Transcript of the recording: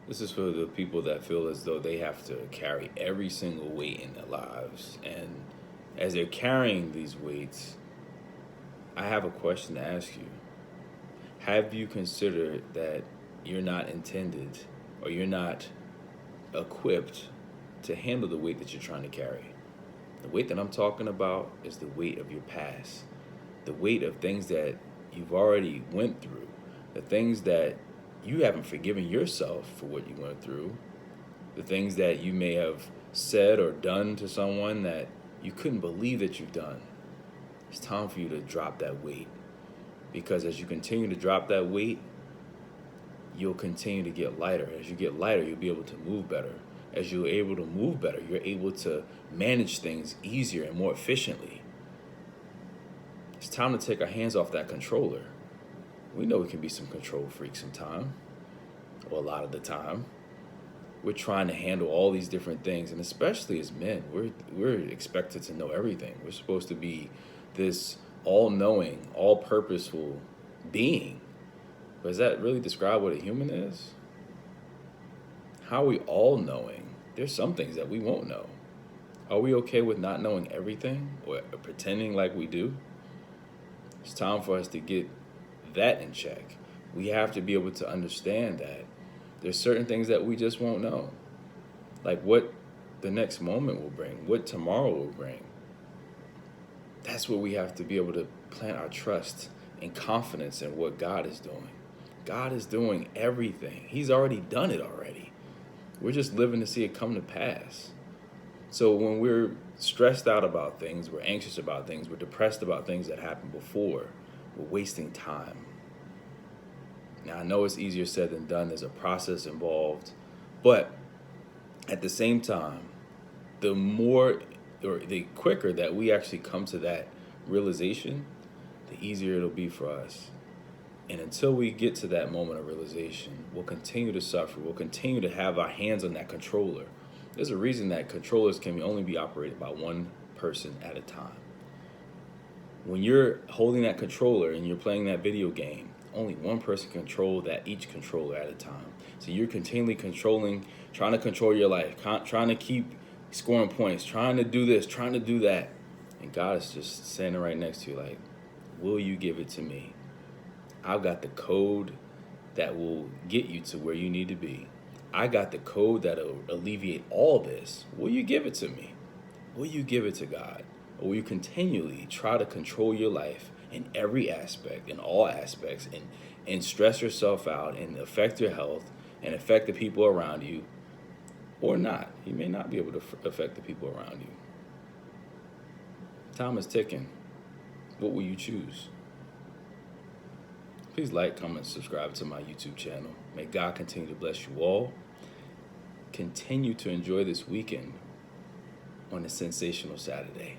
This is for the people that feel as though they have to carry every single weight in their lives. And as they're carrying these weights, I have a question to ask you. Have you considered that you're not intended or you're not equipped to handle the weight that you're trying to carry? The weight that I'm talking about is the weight of your past, the weight of things that you've already went through, the things that you haven't forgiven yourself for what you went through, the things that you may have said or done to someone that you couldn't believe that you've done. It's time for you to drop that weight, because as you continue to drop that weight, you'll continue to get lighter. As you get lighter, you'll be able to move better. As you're able to move better, you're able to manage things easier and more efficiently. It's time to take our hands off that controller. We know we can be some control freaks sometimes, or a lot of the time. We're trying to handle all these different things, and especially as men, we're expected to know everything. We're supposed to be this all-knowing, all-purposeful being. But does that really describe what a human is? How are we all-knowing? There's some things that we won't know. Are we okay with not knowing everything or pretending like we do? It's time for us to get that in check. We have to be able to understand that there's certain things that we just won't know. Like what the next moment will bring, what tomorrow will bring. That's where we have to be able to plant our trust and confidence in what God is doing. God is doing everything. He's already done it already. We're just living to see it come to pass. So when we're stressed out about things, we're anxious about things, we're depressed about things that happened before, we're wasting time. Now, I know it's easier said than done. There's a process involved. But at the same time, the more or the quicker that we actually come to that realization, the easier it'll be for us. And until we get to that moment of realization, we'll continue to suffer. We'll continue to have our hands on that controller. There's a reason that controllers can only be operated by one person at a time. When you're holding that controller and you're playing that video game, only one person can control each controller at a time. So you're continually trying to control your life, trying to keep scoring points, trying to do this, trying to do that. And God is just standing right next to you like, will you give it to me? I've got the code that will get you to where you need to be. I got the code that'll alleviate all this. Will you give it to me? Will you give it to God? Or will you continually try to control your life in every aspect, in all aspects, and stress yourself out and affect your health and affect the people around you, or not? You may not be able to affect the people around you. Time is ticking. What will you choose? Please like, comment, subscribe to my YouTube channel. May God continue to bless you all. Continue to enjoy this weekend on a sensational Saturday.